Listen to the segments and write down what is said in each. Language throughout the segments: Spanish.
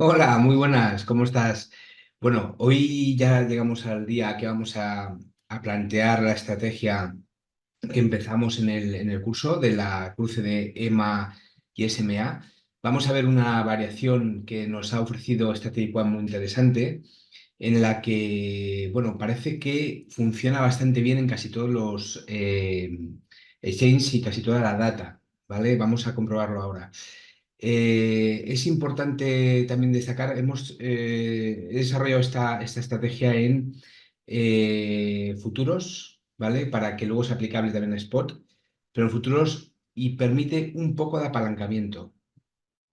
Hola, muy buenas, ¿cómo estás? Bueno, hoy ya llegamos al día que vamos a plantear la estrategia que empezamos en el curso de la cruce de EMA y SMA. Vamos a ver una variación que nos ha ofrecido Strategic One muy interesante, en la que, bueno, parece que funciona bastante bien en casi todos los exchanges y casi toda la data, ¿vale? Vamos a comprobarlo ahora. Es importante también destacar, he desarrollado esta estrategia en futuros, ¿vale? Para que luego sea aplicable también a spot, pero en futuros y permite un poco de apalancamiento,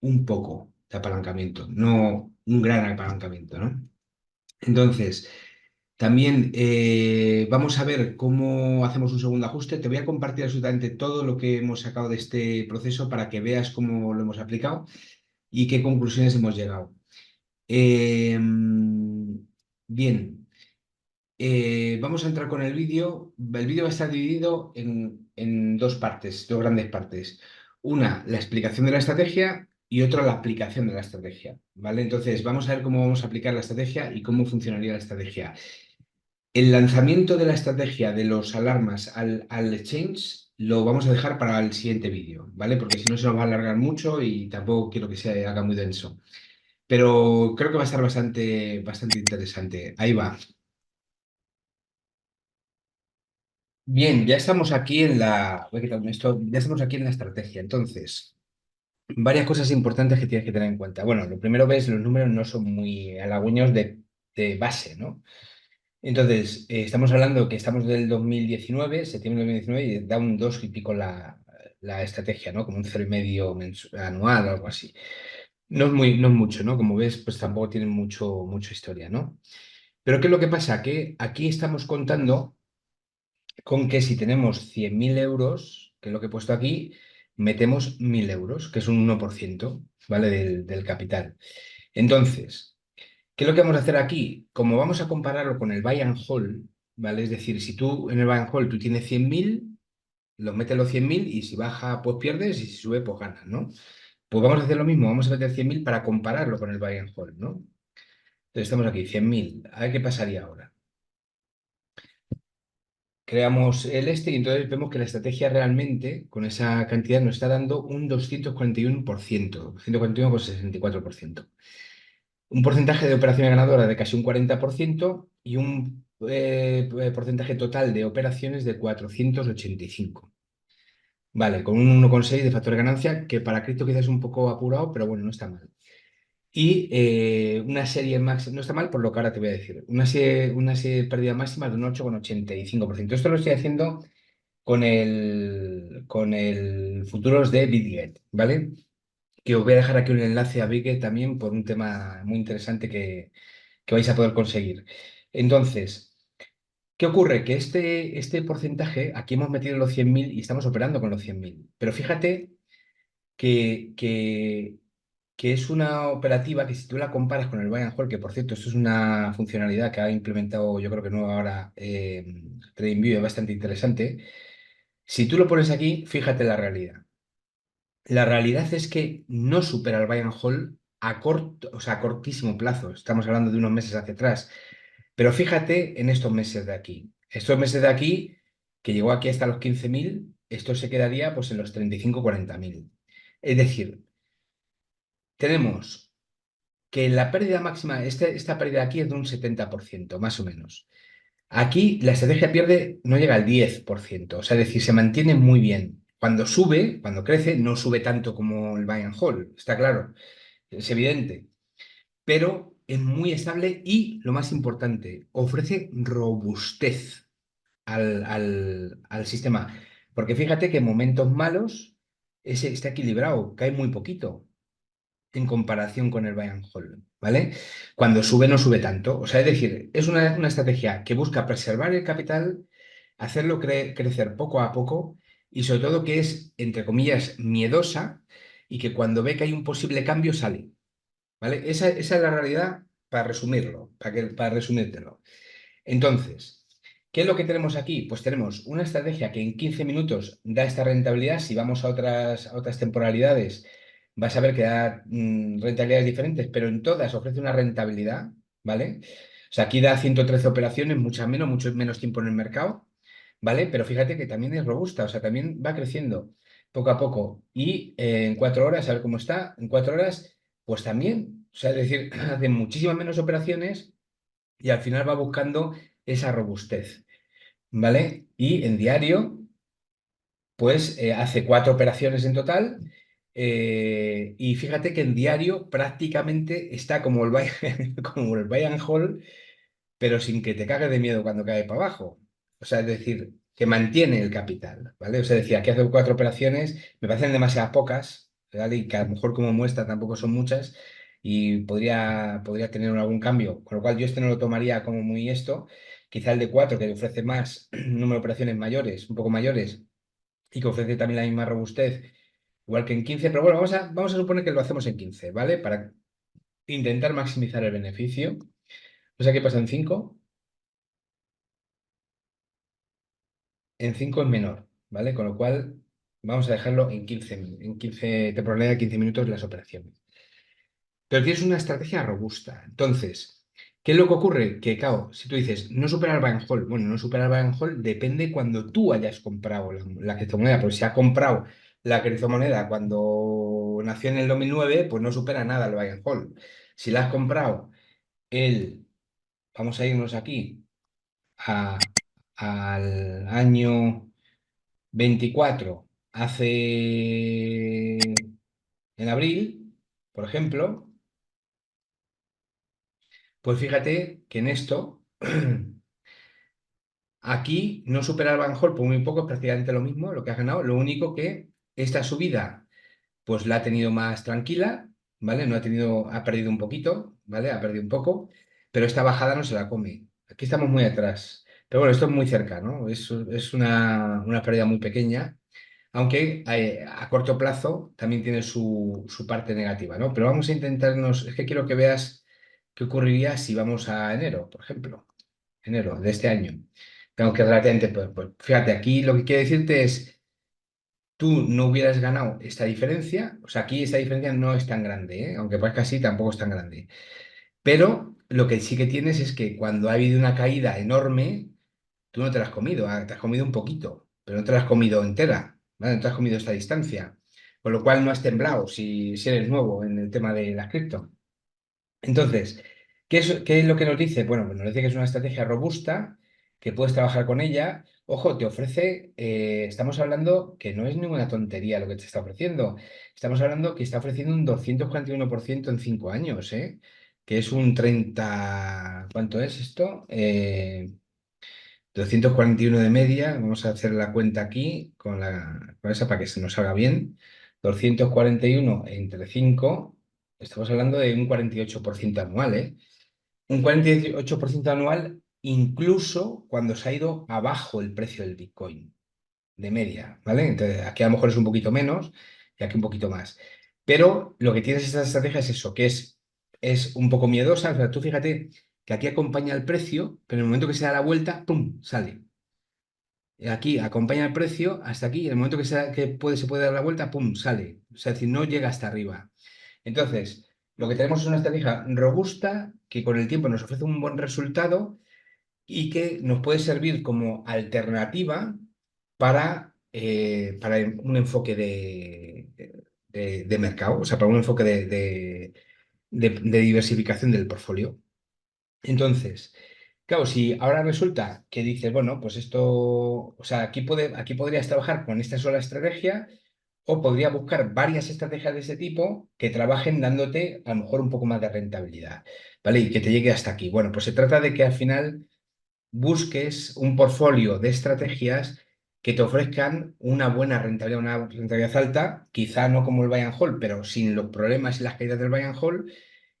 un poco de apalancamiento, no un gran apalancamiento, ¿no? Entonces, también vamos a ver cómo hacemos un segundo ajuste. Te voy a compartir absolutamente todo lo que hemos sacado de este proceso para que veas cómo lo hemos aplicado y qué conclusiones hemos llegado. Eh, bien, vamos a entrar con el vídeo. El vídeo va a estar dividido en dos partes, dos grandes partes. Una, la explicación de la estrategia y otra, la aplicación de la estrategia. ¿Vale? Entonces, vamos a ver cómo vamos a aplicar la estrategia y cómo funcionaría la estrategia. El lanzamiento de la estrategia de los alarmas al exchange lo vamos a dejar para el siguiente vídeo, ¿vale? Porque si no se nos va a alargar mucho y tampoco quiero que se haga muy denso. Pero creo que va a estar bastante interesante. Ahí va. Bien, ya estamos aquí en la. Voy a quitarme esto. Ya estamos aquí en la estrategia. Entonces, varias cosas importantes que tienes que tener en cuenta. Bueno, lo primero ves, los números no son muy halagüeños de base, ¿no? Entonces, estamos hablando que estamos del 2019, septiembre de 2019, y da un 2 y pico la estrategia, ¿no? Como un 0,5 anual o algo así. No es mucho, ¿no? Como ves, pues tampoco tiene mucha historia, ¿no? Pero ¿qué es lo que pasa? Que aquí estamos contando con que si tenemos 100.000 euros, que es lo que he puesto aquí, metemos 1.000 euros, que es un 1%, ¿vale? Del capital. Entonces, ¿qué es lo que vamos a hacer aquí? Como vamos a compararlo con el buy and hold, ¿vale? Es decir, si tú en el buy and hold tú tienes 100.000, los metes los 100.000 y si baja, pues pierdes y si sube, pues ganas, ¿no? Pues vamos a hacer lo mismo, vamos a meter 100.000 para compararlo con el buy and hold, ¿no? Entonces estamos aquí, 100.000. A ver qué pasaría ahora. Creamos el este y entonces vemos que la estrategia realmente con esa cantidad nos está dando un 241%, 241,64%. Un porcentaje de operaciones ganadoras de casi un 40% y un porcentaje total de operaciones de 485. Vale, con un 1,6 de factor de ganancia, que para cripto quizás es un poco apurado, pero bueno, no está mal. Y una serie máxima, no está mal por lo que ahora te voy a decir, una serie de pérdida máxima de un 8,85%. Esto lo estoy haciendo con el futuros de Bitget, ¿vale? Que os voy a dejar aquí un enlace a Bitget también por un tema muy interesante que vais a poder conseguir. Entonces, ¿qué ocurre? Que este porcentaje, aquí hemos metido los 100.000 y estamos operando con los 100.000. Pero fíjate que, que, que es una operativa que si tú la comparas con el buy and hold, que por cierto, esto es una funcionalidad que ha implementado, yo creo que nueva ahora TradingView, es bastante interesante. Si tú lo pones aquí, fíjate la realidad. La realidad es que no supera el buy and hold a corto, o sea, a cortísimo plazo. Estamos hablando de unos meses hacia atrás. Pero fíjate en estos meses de aquí. Estos meses de aquí, que llegó aquí hasta los 15.000, esto se quedaría pues en los 35 40.000. Es decir, tenemos que la pérdida máxima, esta pérdida aquí es de un 70%, más o menos. Aquí la estrategia pierde, no llega al 10%, o sea, es decir, se mantiene muy bien. Cuando sube, cuando crece, no sube tanto como el buy and hold, está claro, es evidente, pero es muy estable y, lo más importante, ofrece robustez al sistema. Porque fíjate que en momentos malos ese está equilibrado, cae muy poquito en comparación con el buy and hold, ¿vale? Cuando sube no sube tanto. O sea, es decir, es una estrategia que busca preservar el capital, hacerlo crecer poco a poco y sobre todo que es, entre comillas, miedosa y que cuando ve que hay un posible cambio sale, ¿vale? Esa es la realidad para resumirlo, para resumírtelo. Entonces, ¿qué es lo que tenemos aquí? Pues tenemos una estrategia que en 15 minutos da esta rentabilidad. Si vamos a otras temporalidades, vas a ver que da rentabilidades diferentes, pero en todas ofrece una rentabilidad, ¿vale? O sea, aquí da 113 operaciones, mucho menos tiempo en el mercado, ¿vale? Pero fíjate que también es robusta, o sea, también va creciendo poco a poco. Y en 4 horas, a ver cómo está, en 4 horas, pues también, o sea, es decir, hace muchísimas menos operaciones y al final va buscando esa robustez, ¿vale? Y en diario pues hace 4 operaciones en total. Y fíjate que en diario prácticamente está como el como el buy and hold, pero sin que te cagues de miedo cuando cae para abajo. O sea, es decir, que mantiene el capital, ¿vale? O sea, decía que hace 4 operaciones, me parecen demasiadas pocas, ¿vale? Y que a lo mejor como muestra tampoco son muchas y podría tener algún cambio, con lo cual yo este no lo tomaría como muy esto. Quizá el de 4, que ofrece más número de operaciones mayores, un poco mayores, y que ofrece también la misma robustez, igual que en 15, pero bueno, vamos a suponer que lo hacemos en 15, ¿vale? Para intentar maximizar el beneficio. O sea, ¿qué pasa en 5? En 5 es menor, ¿vale? Con lo cual vamos a dejarlo en 15, en 15 temporalidad de 15 minutos las operaciones. Pero tienes una estrategia robusta. Entonces, ¿qué es lo que ocurre? Que, claro, si tú dices, no supera el buy and hold, bueno, no supera el buy and hold depende cuando tú hayas comprado la criptomoneda, porque si has comprado la criptomoneda cuando nació en el 2009, pues no supera nada el buy and hold. Si la has comprado el, vamos a irnos aquí, al año 24, en abril, por ejemplo, pues fíjate que en esto, aquí no supera el Van Hall por muy poco, es prácticamente lo mismo lo que has ganado. Lo único que esta subida, pues la ha tenido más tranquila, ¿vale? No ha tenido, ha perdido un poquito, ¿vale? Ha perdido un poco, pero esta bajada no se la come. Aquí estamos muy atrás. Pero bueno, esto es muy cerca, ¿no? Es una pérdida muy pequeña, aunque a corto plazo también tiene su parte negativa, ¿no? Pero vamos a intentarnos, es que quiero que veas qué ocurriría si vamos a enero, por ejemplo, enero de este año. Tengo que relativamente, pues fíjate, aquí lo que quiero decirte es, tú no hubieras ganado esta diferencia, o sea, aquí esta diferencia no es tan grande, ¿eh? Aunque parezca así, tampoco es tan grande. Pero lo que sí que tienes es que cuando ha habido una caída enorme, tú no te la has comido, te has comido un poquito, pero no te la has comido entera, ¿vale? No te has comido esta distancia, con lo cual no has temblado si eres nuevo en el tema de las cripto. Entonces, qué es lo que nos dice? Bueno, pues nos dice que es una estrategia robusta, que puedes trabajar con ella. Ojo, te ofrece, estamos hablando que no es ninguna tontería lo que te está ofreciendo. Estamos hablando que está ofreciendo un 241% en 5 años, ¿eh? Que es un 30, ¿cuánto es esto? 241 de media, vamos a hacer la cuenta aquí con esa para que se nos salga bien. 241 entre 5, estamos hablando de un 48% anual, ¿eh? Un 48% anual incluso cuando se ha ido abajo el precio del Bitcoin de media, ¿vale? Entonces aquí a lo mejor es un poquito menos y aquí un poquito más. Pero lo que tienes esta estrategia es eso, que es un poco miedosa. O sea, tú fíjate que aquí acompaña el precio, pero en el momento que se da la vuelta, ¡pum!, sale. Aquí acompaña el precio hasta aquí, y en el momento se puede dar la vuelta, ¡pum!, sale. O sea, es decir, no llega hasta arriba. Entonces, lo que tenemos es una estrategia robusta que con el tiempo nos ofrece un buen resultado y que nos puede servir como alternativa para un enfoque de mercado, o sea, para un enfoque de diversificación del portfolio. Entonces, claro, si ahora resulta que dices, bueno, pues esto, o sea, aquí podrías trabajar con esta sola estrategia o podría buscar varias estrategias de ese tipo que trabajen dándote a lo mejor un poco más de rentabilidad, ¿vale? Y que te llegue hasta aquí. Bueno, pues se trata de que al final busques un portfolio de estrategias que te ofrezcan una buena rentabilidad, una rentabilidad alta, quizá no como el buy and hold, pero sin los problemas y las caídas del buy and hold,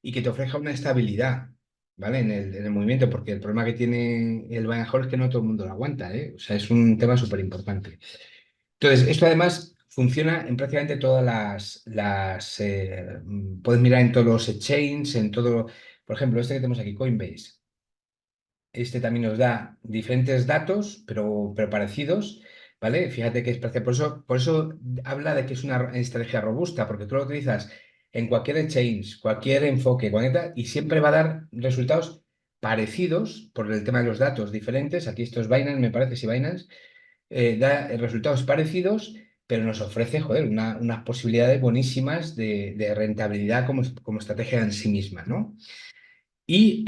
y que te ofrezca una estabilidad, ¿vale? En el movimiento, porque el problema que tiene el buy and hold es que no todo el mundo lo aguanta, ¿eh? O sea, es un tema súper importante. Entonces, esto además funciona en prácticamente todas puedes mirar en todos los exchanges, en todo, por ejemplo, este que tenemos aquí, Coinbase. Este también nos da diferentes datos, pero parecidos. ¿vale? Fíjate que es parecido. Por eso habla de que es una estrategia robusta, porque tú lo utilizas en cualquier exchange, cualquier enfoque, y siempre va a dar resultados parecidos por el tema de los datos diferentes. Aquí esto es Binance, me parece, si Binance da resultados parecidos, pero nos ofrece, joder, unas posibilidades buenísimas de rentabilidad como estrategia en sí misma, ¿no? Y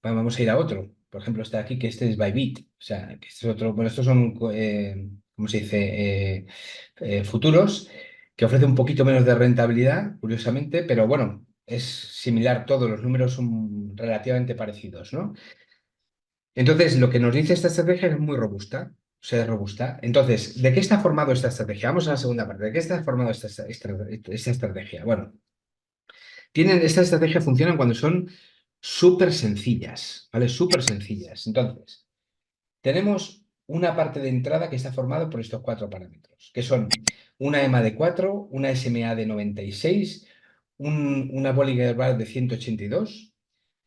vamos a ir a otro. Por ejemplo, está aquí que este es Bybit. O sea, que este es otro. Bueno, estos son, ¿cómo se dice? Futuros que ofrecen un poquito menos de rentabilidad, curiosamente, pero bueno, es similar todo. Los números son relativamente parecidos, ¿no? Entonces, lo que nos dice esta estrategia es muy robusta. O sea, es robusta. Entonces, ¿de qué está formado esta estrategia? Vamos a la segunda parte. ¿De qué está formado esta estrategia? Bueno. Esta estrategia funcionan cuando son súper sencillas, ¿vale? Súper sencillas. Entonces, tenemos una parte de entrada que está formada por estos cuatro parámetros, que son una EMA de 4, una SMA de 96, una Bollinger Band de 182,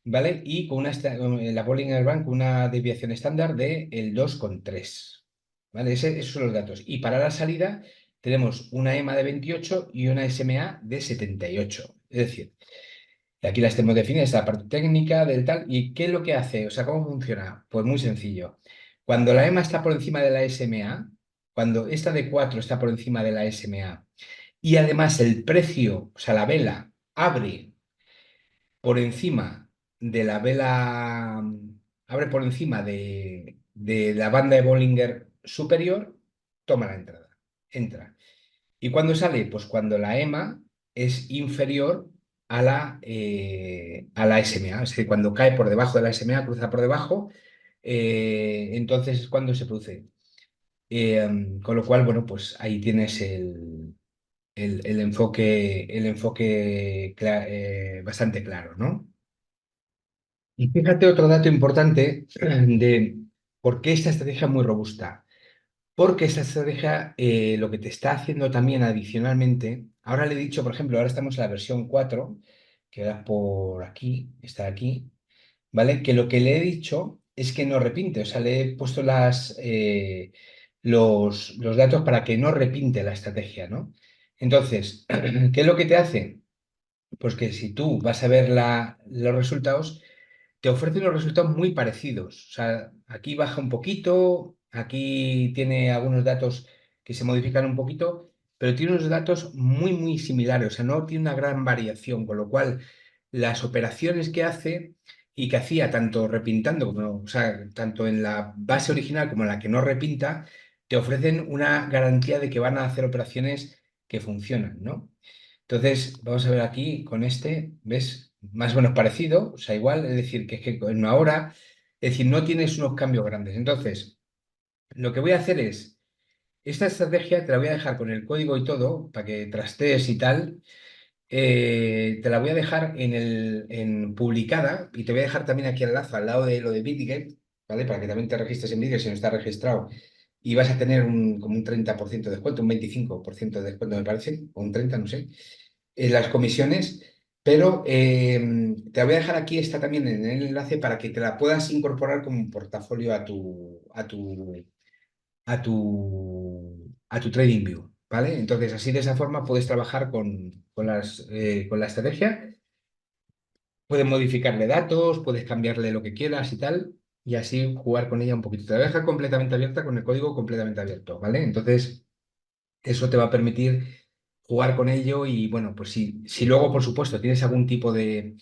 ¿vale? Y con la Bollinger Band con una desviación estándar de el 2,3, ¿vale? Esos son los datos. Y para la salida tenemos una EMA de 28 y una SMA de 78. Es decir, y aquí las tenemos definidas, la parte técnica del tal. ¿Y qué es lo que hace? O sea, ¿cómo funciona? Pues muy sencillo. Cuando la EMA está por encima de la SMA, cuando esta de 4 está por encima de la SMA, y además el precio, o sea, la vela abre por encima de la vela, abre por encima de la banda de Bollinger superior, toma la entrada, entra. ¿Y cuándo sale? Pues cuando la EMA es inferior a la SMA, es decir, cuando cae por debajo de la SMA, cruza por debajo, entonces es cuando se produce. Con lo cual, bueno, pues ahí tienes el enfoque bastante claro, ¿no? Y fíjate otro dato importante de por qué esta estrategia es muy robusta. Porque esta estrategia lo que te está haciendo también adicionalmente, ahora le he dicho, por ejemplo, ahora estamos en la versión 4 que va por aquí, está aquí, ¿vale? Que lo que le he dicho es que no repinte, o sea, le he puesto los datos para que no repinte la estrategia, ¿no? Entonces, ¿qué es lo que te hace? Pues que si tú vas a ver los resultados, te ofrece unos resultados muy parecidos. O sea, aquí baja un poquito, aquí tiene algunos datos que se modifican un poquito, pero tiene unos datos muy, muy similares. O sea, no tiene una gran variación, con lo cual las operaciones que hace y que hacía tanto repintando como, o sea, tanto en la base original como en la que no repinta, te ofrecen una garantía de que van a hacer operaciones que funcionan, ¿no? Entonces, vamos a ver aquí con este, ¿ves? Más o menos parecido, o sea, igual, es decir, que es que en una hora, es decir, no tienes unos cambios grandes. Entonces, lo que voy a hacer es, esta estrategia te la voy a dejar con el código y todo, para que trastees y tal, te la voy a dejar en publicada y te voy a dejar también aquí al enlace al lado de lo de Bitget, ¿vale? Para que también te registres en Bitget si no estás registrado y vas a tener como un 30% de descuento, un 25% de descuento me parece, o un 30, no sé, en las comisiones, pero te la voy a dejar aquí, está también en el enlace para que te la puedas incorporar como un portafolio a tu TradingView, ¿vale? Entonces, así de esa forma puedes trabajar con la estrategia, puedes modificarle datos, puedes cambiarle lo que quieras y tal, y así jugar con ella un poquito. Te la voy a dejar completamente abierta con el código completamente abierto, ¿vale? Entonces, eso te va a permitir jugar con ello y bueno, pues si luego, por supuesto, tienes algún tipo de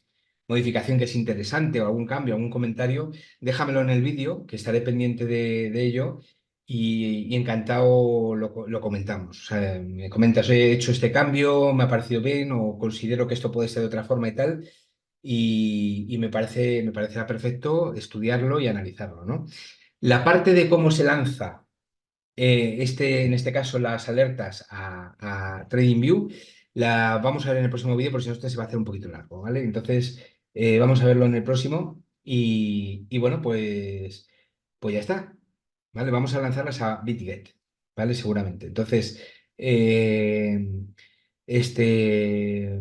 modificación que es interesante o algún cambio, algún comentario, déjamelo en el vídeo, que estaré pendiente de ello y encantado lo comentamos. O sea, me comentas, "Oye, he hecho este cambio, me ha parecido bien o considero que esto puede ser de otra forma y tal. Y me parecerá perfecto estudiarlo y analizarlo, ¿no? La parte de cómo se lanza en este caso, las alertas a TradingView, la vamos a ver en el próximo vídeo, porque si no, este se va a hacer un poquito largo, ¿vale? Entonces, vamos a verlo en el próximo y bueno, pues ya está, ¿vale? Vamos a lanzarlas a BitGet, ¿vale? Seguramente. Entonces, eh, este,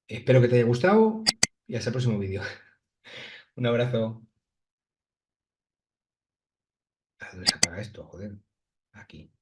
espero que te haya gustado y hasta el próximo vídeo. Un abrazo. ¿Dónde se apaga esto? Joder, aquí.